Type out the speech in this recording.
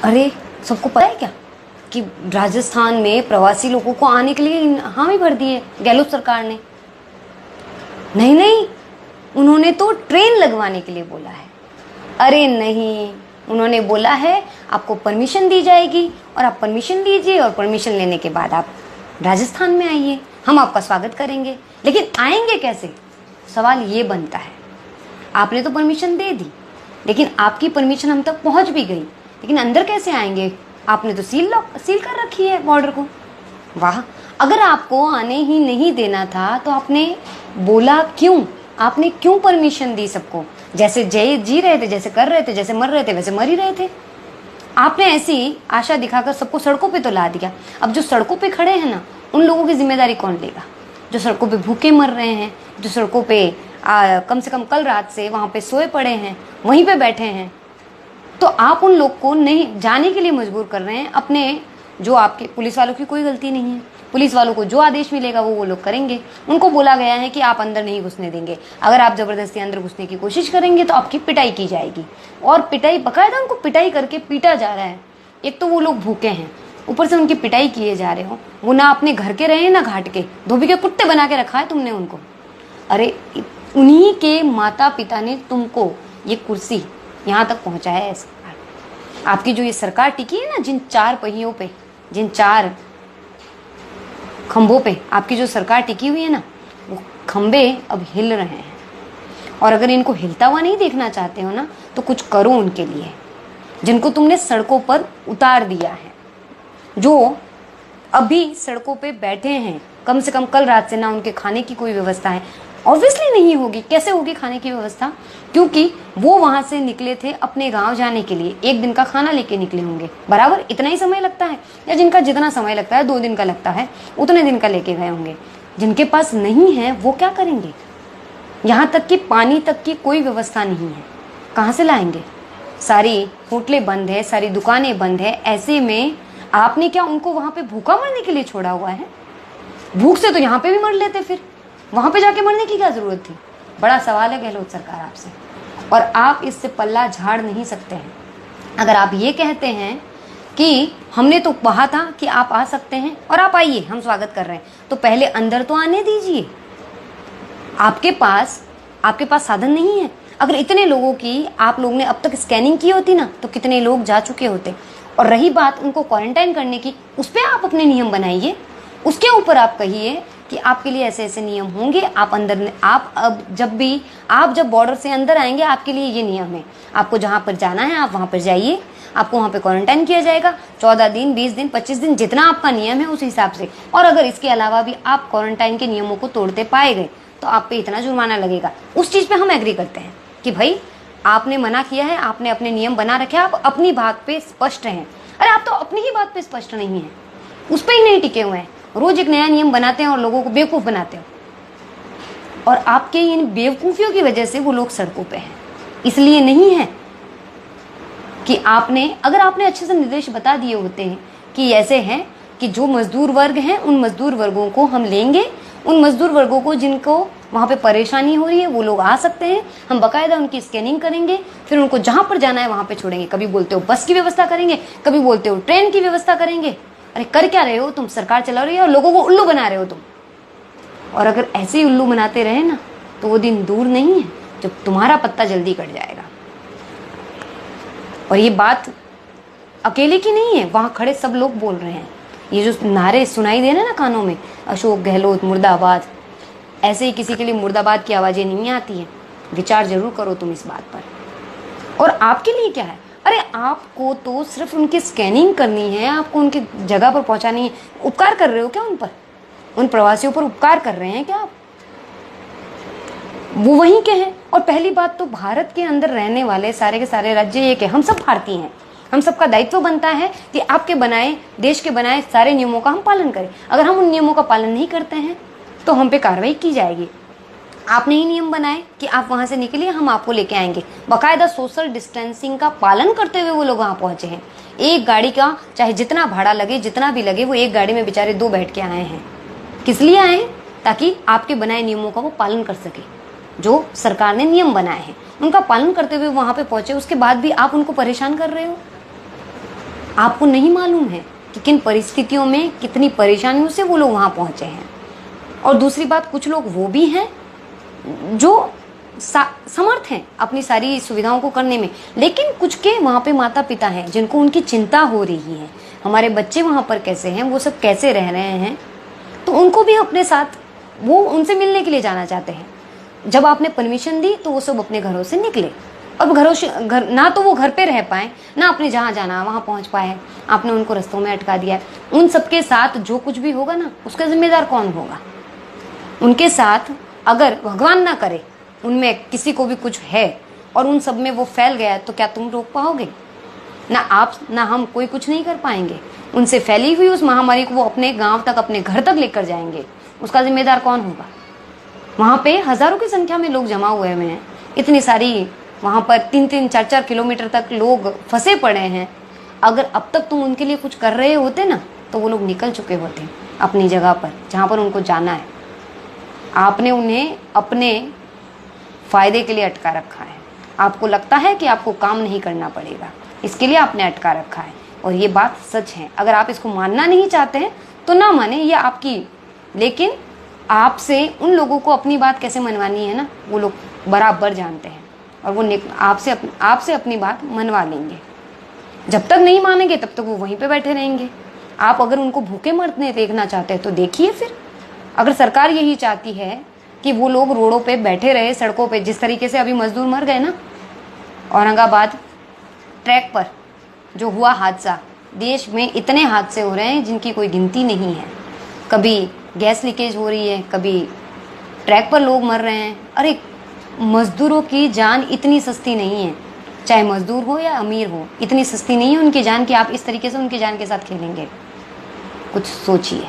अरे सबको पता है क्या कि राजस्थान में प्रवासी लोगों को आने के लिए हामी भर दी है गहलोत सरकार ने। नहीं नहीं, उन्होंने तो ट्रेन लगवाने के लिए बोला है। अरे नहीं, उन्होंने बोला है आपको परमिशन दी जाएगी और आप परमिशन लीजिए और परमिशन लेने के बाद आप राजस्थान में आइए, हम आपका स्वागत करेंगे। लेकिन आएंगे कैसे, सवाल ये बनता है। आपने तो परमिशन दे दी, लेकिन आपकी परमिशन हम तक पहुंच भी गई, लेकिन अंदर कैसे आएंगे? आपने तो सील कर रखी है बॉर्डर को। वाह, अगर आपको आने ही नहीं देना था तो आपने बोला क्यों? आपने क्यों परमिशन दी सबको? जैसे जी रहे थे, जैसे कर रहे थे, जैसे मर रहे थे वैसे मर ही रहे थे। आपने ऐसी आशा दिखाकर सबको सड़कों पे तो ला दिया। अब जो सड़कों पे खड़े हैं ना, उन लोगों की जिम्मेदारी कौन लेगा? जो सड़कों पे भूखे मर रहे हैं, जो सड़कों पे कम से कम कल रात से वहां पे सोए पड़े हैं, वहीं पे बैठे हैं, तो आप उन लोग को नहीं जाने के लिए मजबूर कर रहे हैं। अपने जो आपके पुलिस वालों की कोई गलती नहीं है, पुलिस वालों को जो आदेश मिलेगा वो लोग करेंगे। उनको बोला गया है कि आप अंदर नहीं घुसने देंगे, अगर आप जबरदस्ती अंदर घुसने की कोशिश करेंगे तो आपकी पिटाई की जाएगी। और पिटाई बकायदा उनको पिटाई करके पीटा जा रहा है। एक तो वो लोग भूखे हैं, ऊपर से उनकी पिटाई किए जा रहे हो। वो ना अपने घर के रहे ना घाट के, धोबी के कुत्ते बना के रखा है तुमने उनको। अरे उन्हीं के माता पिता ने तुमको ये कुर्सी यहाँ तक पहुंचाया है। आपकी जो ये सरकार टिकी है ना, जिन चार पहियों पे, जिन चार खंभों पे आपकी जो सरकार टिकी हुई है ना, वो खंबे अब हिल रहे हैं। और अगर इनको हिलता हुआ नहीं देखना चाहते हो ना, तो कुछ करो उनके लिए, जिनको तुमने सड़कों पर उतार दिया है, जो अभी सड़कों पे बैठे हैं। कम से कम कल रात से ना उनके खाने की कोई व्यवस्था है। ऑब्वियसली नहीं होगी। कैसे होगी खाने की व्यवस्था? क्योंकि वो वहां से निकले थे अपने गांव जाने के लिए, एक दिन का खाना लेके निकले होंगे। बराबर इतना ही समय लगता है, या जिनका जितना समय लगता है 2 दिन का लगता है, उतने दिन का लेके गए होंगे। जिनके पास नहीं है वो क्या करेंगे? यहाँ तक कि पानी तक की कोई व्यवस्था नहीं है, कहाँ से लाएंगे? सारी होटलें बंद है, सारी दुकानें बंद है। ऐसे में आपने क्या उनको वहां पे भूखा मरने के लिए छोड़ा हुआ है? भूख से तो यहाँ पे भी मर लेते, फिर वहां पे जाके मरने की क्या जरूरत थी? बड़ा सवाल है गहलोत सरकार आपसे, और आप इससे पल्ला झाड़ नहीं सकते हैं। अगर आप ये कहते हैं कि हमने तो कहा था कि आप आ सकते हैं और आप आइए, हम स्वागत कर रहे हैं, तो पहले अंदर तो आने दीजिए। आपके पास साधन नहीं है। अगर इतने लोगों की आप लोग ने अब तक स्कैनिंग की होती ना, तो कितने लोग जा चुके होते। और रही बात उनको क्वारंटाइन करने की, उस पर आप अपने नियम बनाइए। उसके ऊपर आप कहिए कि आपके लिए ऐसे ऐसे नियम होंगे। आप अंदर, आप अब जब बॉर्डर से अंदर आएंगे, आपके लिए ये नियम है। आपको जहां पर जाना है आप वहां पर जाइए, आपको वहां पे क्वारंटाइन किया जाएगा 14 दिन, 20 दिन, 25 दिन, जितना आपका नियम है उस हिसाब से। और अगर इसके अलावा भी आप क्वारंटाइन के नियमों को तोड़ते पाए गए तो आप पे इतना जुर्माना लगेगा। उस चीज पे हम एग्री करते हैं कि भाई आपने मना किया है, आपने अपने नियम बना रखे, आप अपनी बात पे स्पष्ट रहें। अरे आप तो अपनी ही बात पे स्पष्ट नहीं है, उस पर ही नहीं टिके हुए हैं। रोज एक नया नियम बनाते हैं और लोगों को बेवकूफ बनाते हो। और आपके इन बेवकूफियों की वजह से वो लोग सड़कों पे हैं। इसलिए नहीं है कि अगर आपने अच्छे से निर्देश बता दिए होते हैं कि ऐसे हैं कि जो मजदूर वर्ग हैं उन मजदूर वर्गों को हम लेंगे, उन मजदूर वर्गों को जिनको वहां पे परेशानी हो रही है वो लोग आ सकते हैं, हम बकायदा उनकी स्कैनिंग करेंगे, फिर उनको जहां पर जाना है वहां पे छोड़ेंगे। कभी बोलते हो बस की व्यवस्था करेंगे, कभी बोलते हो ट्रेन की व्यवस्था करेंगे। अरे कर क्या रहे हो तुम? सरकार चला रही है और लोगों को उल्लू बना रहे हो तुम। और अगर ऐसे ही उल्लू बनाते रहे ना, तो वो दिन दूर नहीं है जब तुम्हारा पत्ता जल्दी कट जाएगा। और ये बात अकेले की नहीं है, वहां खड़े सब लोग बोल रहे हैं। ये जो नारे सुनाई दे रहे हैं ना कानों में, अशोक गहलोत मुर्दाबाद, ऐसे ही किसी के लिए मुर्दाबाद की आवाजें नहीं आती है। विचार जरूर करो तुम इस बात पर। और आपके लिए क्या है? अरे आपको तो सिर्फ उनकी स्कैनिंग करनी है, आपको उनकी जगह पर पहुंचानी है। उपकार कर रहे हो क्या उन पर? उन प्रवासियों पर उपकार कर रहे हैं क्या आप? वो वहीं के हैं। और पहली बात तो भारत के अंदर रहने वाले सारे के सारे राज्य एक है, हम सब भारतीय हैं। हम सबका दायित्व बनता है कि आपके बनाए, देश के बनाए सारे नियमों का हम पालन करें। अगर हम उन नियमों का पालन नहीं करते हैं तो हम पे कार्रवाई की जाएगी। आपने ही नियम बनाए कि आप वहां से निकलिए, हम आपको लेके आएंगे। बाकायदा सोशल डिस्टेंसिंग का पालन करते हुए वो लोग वहां पहुंचे हैं। एक गाड़ी का चाहे जितना भाड़ा लगे, जितना भी लगे, वो एक गाड़ी में बेचारे 2 बैठ के आए हैं। किस लिए आए हैं? ताकि आपके बनाए नियमों का वो पालन कर सके। जो सरकार ने नियम बनाए हैं उनका पालन करते हुए वहां पे पहुंचे, उसके बाद भी आप उनको परेशान कर रहे हो। आपको नहीं मालूम है कि किन परिस्थितियों में कितनी परेशानियों से वो लोग वहाँ पहुँचे हैं। और दूसरी बात, कुछ लोग वो भी हैं जो समर्थ हैं अपनी सारी सुविधाओं को करने में, लेकिन कुछ के वहाँ पे माता पिता हैं जिनको उनकी चिंता हो रही है, हमारे बच्चे वहाँ पर कैसे हैं, वो सब कैसे रह रहे हैं, तो उनको भी अपने साथ, वो उनसे मिलने के लिए जाना चाहते हैं। जब आपने परमिशन दी तो वो सब अपने घरों से निकले। अब घरों से घर, ना तो वो घर पे रह पाए, ना अपने जहाँ जाना वहाँ पहुँच पाए, आपने उनको रास्तों में अटका दिया। उन सबके साथ जो कुछ भी होगा ना, उसका जिम्मेदार कौन होगा? उनके साथ अगर भगवान ना करे उनमें किसी को भी कुछ है और उन सब में वो फैल गया, तो क्या तुम रोक पाओगे? ना आप ना हम, कोई कुछ नहीं कर पाएंगे। उनसे फैली हुई उस महामारी को वो अपने गांव तक, अपने घर तक लेकर जाएंगे, उसका जिम्मेदार कौन होगा? वहाँ पे हजारों की संख्या में लोग जमा हुए हैं, इतनी सारी वहाँ पर 3-3, 4-4 किलोमीटर तक लोग फंसे पड़े हैं। अगर अब तक तुम उनके लिए कुछ कर रहे होते ना, तो वो लोग निकल चुके होते अपनी जगह पर जहाँ पर उनको जाना है। आपने उन्हें अपने फायदे के लिए अटका रखा है। आपको लगता है कि आपको काम नहीं करना पड़ेगा, इसके लिए आपने अटका रखा है। और ये बात सच है। अगर आप इसको मानना नहीं चाहते हैं तो ना माने, ये आपकी, लेकिन आपसे उन लोगों को अपनी बात कैसे मनवानी है ना, वो लोग बराबर जानते हैं और वो आपसे अपनी बात मनवा लेंगे। जब तक नहीं मानेंगे तब तक वो वहीं पे बैठे रहेंगे। आप अगर उनको भूखे मरने देखना चाहते हैं तो देखिए फिर। अगर सरकार यही चाहती है कि वो लोग रोडों पे बैठे रहे, सड़कों पे, जिस तरीके से अभी मजदूर मर गए ना औरंगाबाद ट्रैक पर जो हुआ हादसा, देश में इतने हादसे हो रहे हैं जिनकी कोई गिनती नहीं है। कभी गैस लीकेज हो रही है, कभी ट्रैक पर लोग मर रहे हैं। अरे मजदूरों की जान इतनी सस्ती नहीं है, चाहे मजदूर हो या अमीर हो, इतनी सस्ती नहीं है उनकी जान कि आप इस तरीके से उनकी जान के साथ खेलेंगे। कुछ सोचिए।